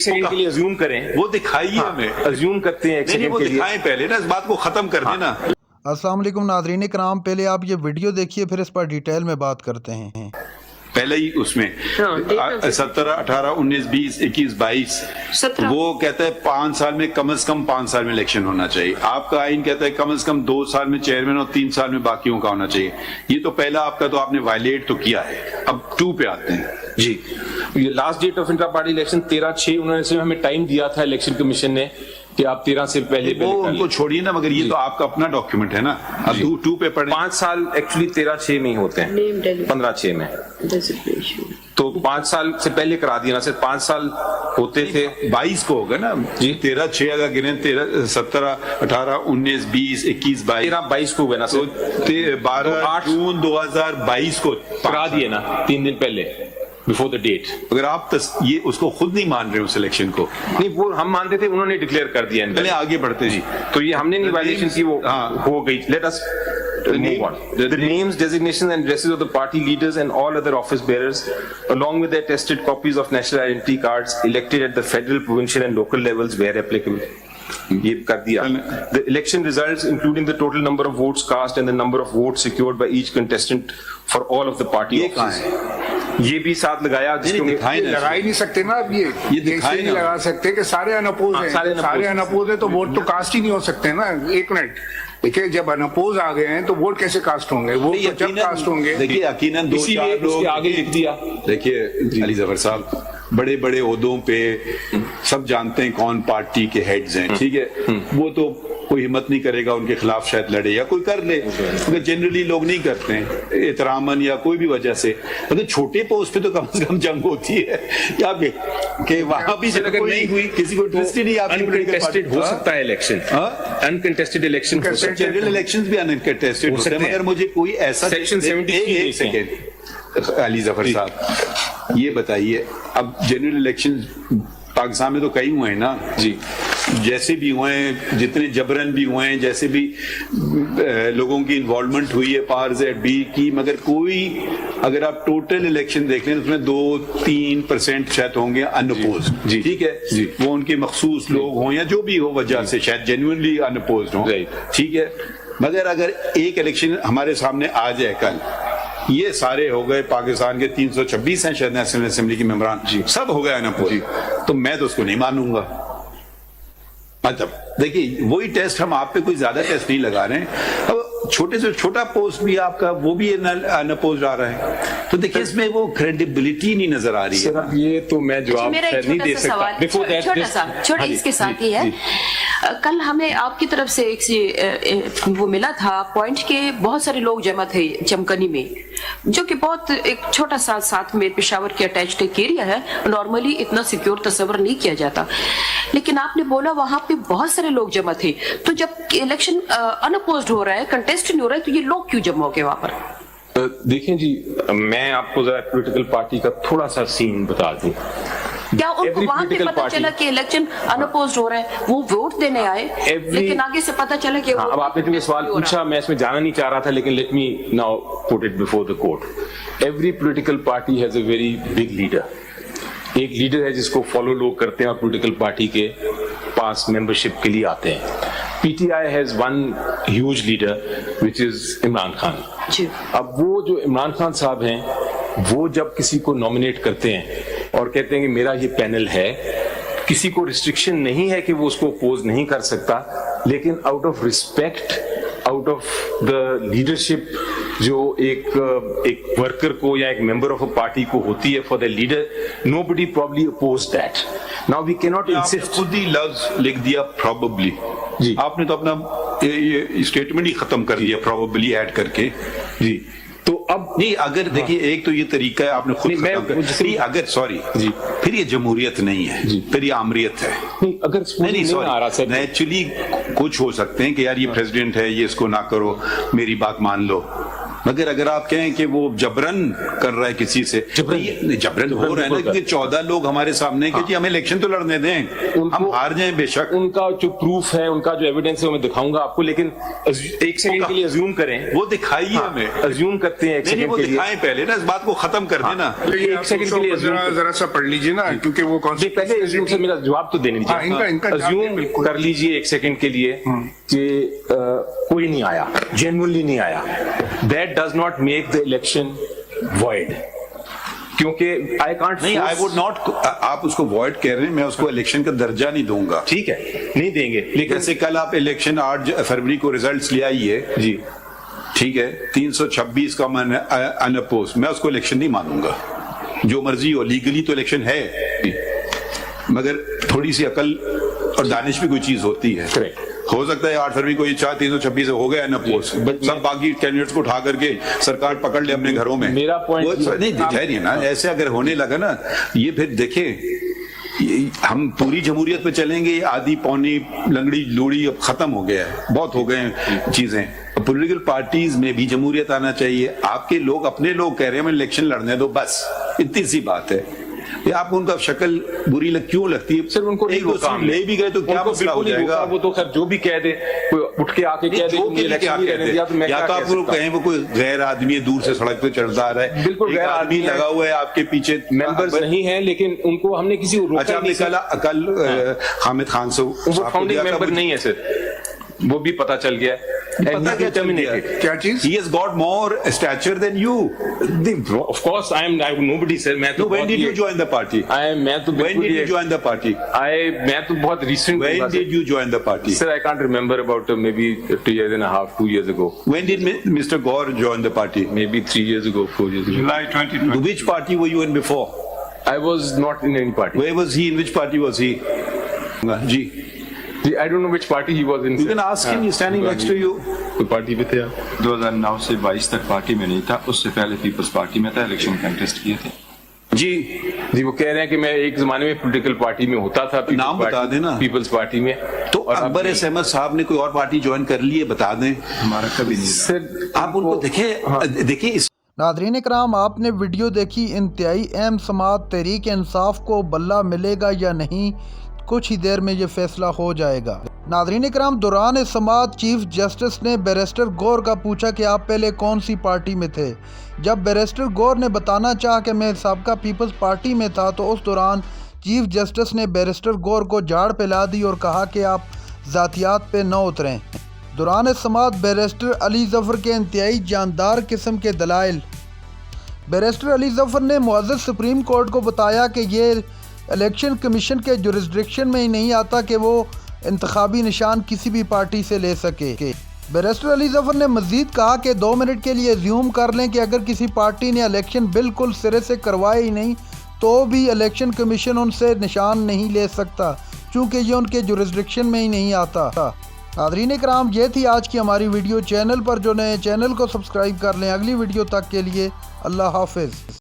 Second کے لیے assume کریں, وہ دکھائیے ہمیں, ازیوم کرتے ہیں ایک سیکنڈ وہ کے لیے. دکھائیں پہلے نا, اس بات کو ختم کر دینا. السلام علیکم ناظرین کرام, پہلے آپ یہ ویڈیو دیکھیے پھر اس پر ڈیٹیل میں بات کرتے ہیں. پہلے ہی اس میں 17 18 19 20 21 22 وہ کہتا ہے 5 سال میں کم از کم 5 سال میں الیکشن ہونا چاہیے. آپ کا آئین کہتا ہے کم از کم 2 سال میں چیئرمین اور 3 سال میں باقیوں کا ہونا چاہیے. یہ تو پہلا آپ کا تو آپ نے وائلیٹ تو کیا ہے. اب 2 پہ آتے ہیں. جی, last date of intra party election 13/6 انہوں نے ہمیں ٹائم دیا تھا الیکشن کمیشن نے کہ آپ 13 سے پہلے وہ ان کو چھوڑیے نا, مگر یہ تو آپ کا اپنا ڈاکیومنٹ ہے نا. اب 2 پہ پڑھیں. 5 سال ایکچولی 13/6 میں ہی ہوتے ہیں, 15/6 میں, تو 5 سال سے پہلے کرا دیا نا. صرف 5 سال ہوتے تھے. 22 کو ہوگا نا جی, 13/6 اگر گنیں 17 18 19 20 21 22 کو ہوگا نا, 12 جون 2022 کو کرا دیے نا 3 دن پہلے بفور دا ڈیٹ. اگر آپ یہ اس کو خود نہیں مان رہے اس الیکشن کو. نہیں, وہ ہم مانتے تھے, انہوں نے ڈکلیئر کر دیا. پہلے آگے بڑھتے جی, تو یہ ہم نے نہیں وائلیشن کی, وہ ہو گئی. Let us move on. The names, designations and addresses of the party leaders and all other office bearers along with their attested copies of national identity cards elected at the federal, provincial and local levels where applicable. یہ کر دیا. The election results including the total number of votes cast and the number of votes secured by each contestant for all of the party offices. یہ بھی ساتھ لگایا, لگا ہی نہیں سکتے نا. اب یہ نہیں لگا سکتے کہ سارے انپوز ہیں. سارے انپوز ہیں تو ووٹ تو کاسٹ ہی نہیں ہو سکتے نا. ایک منٹ دیکھیے, جب انپوز آ گئے ہیں تو ووٹ کیسے کاسٹ ہوں گے؟ ووٹ تو جب کاسٹ ہوں گے. دیکھیے یقیناً 2-4 لوگ آگے لکھ دیا. دیکھیے علی ظفر صاحب بڑے بڑے عہدوں پہ سب جانتے ہیں کون پارٹی کے ہیڈز ہیں, ٹھیک ہے. وہ تو کوئی ہمت نہیں کرے گا ان کے خلاف شاید لڑے, یا کوئی کر لے, کیونکہ جنرلی لوگ نہیں کرتے ہیں احتراماً یا کوئی بھی وجہ سے. لیکن چھوٹے پوسٹ پہ تو کم از کم جنگ ہوتی ہے یا کہ وہاں بھی اگر نہیں ہوئی کسی کو انٹرسٹ ہی نہیں. آپ انکنٹیسٹڈ ہو سکتا ہے الیکشن, انکنٹیسٹڈ الیکشن, جنرل الیکشنز بھی انکنٹیسٹڈ ہوتے ہیں. مگر مجھے کوئی ایسا سیکشن 73 علی ظفر صاحب یہ بتائیے, اب جنرل الیکشن پاکستان میں تو کئی ہوئے ہیں نا جی, جیسے بھی ہوئے ہیں, جتنے جبرن بھی ہوئے ہیں, جیسے بھی لوگوں کی انوالومنٹ ہوئی ہے پارز ایٹ بی کی, مگر کوئی اگر آپ ٹوٹل الیکشن دیکھ لیں تو اس میں 2-3% شاید ہوں گے انپوزڈ جی, ٹھیک ہے جی. وہ ان کے مخصوص لوگ ہوں یا جو بھی ہو وجہ سے شاید جینوئنلی انپوزڈ ہوں, ٹھیک ہے. مگر اگر ایک الیکشن ہمارے سامنے آ جائے کل, یہ سارے ہو گئے پاکستان کے 326 ہیں شاید نیشنل اسمبلی کے ممبران جی, سب ہو گئے نا جی, تو میں تو اس کو نہیں مانوں گا. مطلب دیکھیے وہی ٹیسٹ, ہم آپ پہ کوئی زیادہ ٹیسٹ نہیں لگا رہے ہیں. اب چھوٹے سے چھوٹا پوسٹ بھی آپ کا وہ بھی انپوزڈ آ رہا ہے, تو دیکھیے اس میں وہ کریڈیبلٹی نہیں نظر آ رہی ہے. یہ تو میں جواب نہیں دے سکتا. چھوٹا اس کے ساتھ ہی ہے, کل ہمیں آپ کی طرف سے ایک وہ ملا تھا پوائنٹ کہ بہت سارے لوگ جمع تھے چمکنی میں, جو کہ بہت ایک چھوٹا سا ساتھ میں پشاور کے اٹیچڈ ایک ایریا ہے. نارملی اتنا سیکیور تصور نہیں کیا جاتا, لیکن آپ نے بولا وہاں پہ بہت سارے لوگ جمع تھے. تو جب الیکشن انپوزڈ ہو رہا ہے, کنٹیسٹ نہیں ہو رہا ہے, تو یہ لوگ کیوں جمع ہو گئے وہاں پر؟ دیکھیں جی, میں آپ کو ذرا پولیٹیکل پارٹی کا تھوڑا سا سین بتا دوں. کیا ان کو وہاں پہ پتہ چلا کہ الیکشن انپوزڈ ہو رہا ہے, وہ ووٹ دینے آئے, لیکن آگے سے پتہ چلا کہ اب آپ نے جو سوال پوچھا میں اس میں جانا نہیں چاہ رہا تھا, لیکن let me now put it before the court. Every political party has a very big leader. ایک لیڈر ہے جس کو فالو لوگ کرتے ہیں اور پولیٹیکل پارٹی کے پاس ممبرشپ کے لیے آتے ہیں. P T I has one huge leader which is Imran Khan. اب وہ جو عمران خان صاحب ہیں, وہ جب کسی کو نامنیٹ کرتے ہیں اور کہتے ہیں کہ میرا یہ پینل ہے, کسی کو ریسٹرکشن نہیں ہے کہ وہ اس کو اپوز نہیں کر سکتا, لیکن out of respect, out of the leadership جو ایک ورکر کو یا ایک ممبر آف اے پارٹی کو ہوتی ہے for the leader, nobody probably oppose that. Now we کی ناٹ انسسٹ. خود ہی لفظ لکھ دیا پروبیبلی جی, آپ نے تو اپنا اسٹیٹمنٹ ہی ختم کر دیا پروبیبلی ایڈ کر کے جی. تو اب نہیں, اگر دیکھیے ایک تو یہ طریقہ ہے آپ نے خود اگر سوری جی, پھر یہ جمہوریت نہیں ہے, پھر یہ آمریت ہے. اگر ایکچولی کچھ ہو سکتے ہیں کہ یار یہ پریزیڈنٹ ہے, یہ اس کو نہ کرو, میری بات مان لو, مگر اگر آپ کہیں کہ وہ جبرن کر رہا ہے کسی سے، جبرن ہو رہا ہے نا، کیونکہ 14 لوگ ہمارے سامنے کہ جی ہمیں الیکشن تو لڑنے دیں، ہم ہار جائیں بے شک. ان کا جو پروف ہے، ان کا جو ایویڈنس ہے، میں دکھاؤں گا آپ کو، لیکن ایک سیکنڈ کے لیے ازیوم کریں. وہ دکھائیے ہمیں، ازیوم کرتے ہیں ایک سیکنڈ کے لیے. دکھائیں پہلے نا، اس بات کو ختم کر دینا. ایک سیکنڈ کے لیے ذرا سا پڑھ لیجیے نا، کیونکہ وہ پہلے ازیوم سے میرا جواب تو دینے دیجیے. ازیوم کر لیجیے ایک سیکنڈ کے لیے کہ کوئی نہیں آیا، جینوئنلی نہیں آیا. That does not make the election wide, کیونکہ آئی کانٹ نہیں، آئی وڈ ناٹ. آپ اس کو وائڈ کہہ رہے ہیں، میں اس کو الیکشن کا درجہ نہیں دوں گا. ٹھیک ہے، نہیں دیں گے. لیکن جیسے کل آپ الیکشن 8 فروری کو ریزلٹس لے آئیے جی، ٹھیک ہے، 326 کا میں ان اپوز، میں اس کو الیکشن نہیں مانوں گا. جو مرضی ہو، لیگلی تو الیکشن ہے، مگر تھوڑی سی عقل اور دانش بھی کوئی چیز ہوتی ہے. ہو سکتا ہے 8 فروری کو یہ 326 ہو گیا ان اپوز، سب باقی کینڈیڈیٹس کو اٹھا کر کے سرکار پکڑ لے اپنے گھروں میں. میرا پوائنٹ نہیں ٹھہریے نا، ایسے اگر ہونے لگا نا، یہ پھر دیکھیں ہم پوری جمہوریت پہ چلیں گے، آدھی پونی لنگڑی لوڑی اب ختم ہو گیا ہے، بہت ہو گئے ہیں چیزیں. پولیٹیکل پارٹیز میں بھی جمہوریت آنا چاہیے. آپ کے لوگ اپنے لوگ کہہ رہے ہیں ہمیں الیکشن لڑنے دو، بس اتنی سی بات ہے. آپ کو ان کا شکل بری کیوں لگتی ہے؟ صرف ان کو ایک دوسرے لے بھی گئے تو کیا مسئلہ ہو جائے گا؟ وہ تو خیر جو بھی کہہ دے، کوئی اٹھ کے آ کے کہہ دے یا تو آپ کو کہیں وہ کوئی غیر آدمی دور سے سڑک پہ چلتا آ رہا ہے، بالکل غیر آدمی لگا ہوا ہے آپ کے پیچھے، ممبرز نہیں ہیں، لیکن ان کو ہم نے کسی کل حامد خان سے فاؤنڈنگ ممبر نہیں ہے سر، وہ بھی پتا چل گیا. کیا چیز؟ He has got more stature than you. Of course, I am nobody sir. When did you join the party? When did you join the party? میں تو بہت recent. When did you join the party? Sir, I can't remember about maybe 2 years and a half, 2 years ago. When did Mr. Gaur join the party? Maybe 3 years ago, 4 years ago. July 2020. Which party were you in before? I was not in any party. Where was he? In which party was he? Ji. I don't know which party he was in. You can ask him. He's standing next to you. کوئی party پہ تھے؟ 2009 سے 22 تک party میں نہیں تھا، اس سے پہلے پیپلز پارٹی میں تھا، الیکشن کنٹیسٹ کیے تھے. جی وہ کہہ رہے ہیں کہ میں ایک زمانے میں پولیٹیکل پارٹی میں ہوتا تھا. نام بتا دیں نا. پیپلز پارٹی میں. تو اکبر ایس احمد صاحب نے کوئی اور پارٹی جوائن کر لی ہے؟ بتا دیں. ہمارا کبھی نہیں. سر آپ ان کو دیکھیں. ناظرین کرام، آپ نے ویڈیو دیکھی. انتہائی اہم سماعت. تحریک انصاف کو بلہ ملے گا یا نہیں، کچھ ہی دیر میں یہ فیصلہ ہو جائے گا. ناظرین کرام، دوران سماعت چیف جسٹس نے بیرسٹر گور کا پوچھا کہ آپ پہلے کون سی پارٹی میں تھے. جب بیرسٹر گور نے بتانا چاہا کہ میں سابقہ پیپلز پارٹی میں تھا، تو اس دوران چیف جسٹس نے بیرسٹر گور کو جھاڑ پلا دی اور کہا کہ آپ ذاتیات پہ نہ اتریں. دوران سماعت بیرسٹر علی ظفر کے انتہائی جاندار قسم کے دلائل. بیرسٹر علی ظفر نے معزز سپریم کورٹ کو بتایا کہ یہ الیکشن کمیشن کے جورسڈکشن میں ہی نہیں آتا کہ وہ انتخابی نشان کسی بھی پارٹی سے لے سکے. بیرسٹر علی ظفر نے مزید کہا کہ 2 منٹ کے لیے زیوم کر لیں کہ اگر کسی پارٹی نے الیکشن بالکل سرے سے کروائے ہی نہیں تو بھی الیکشن کمیشن ان سے نشان نہیں لے سکتا، چونکہ یہ ان کے جورسڈکشن میں ہی نہیں آتا. ناظرین کرام، یہ تھی آج کی ہماری ویڈیو. چینل پر جو نئے چینل کو سبسکرائب کر لیں. اگلی ویڈیو تک کے لیے اللہ حافظ.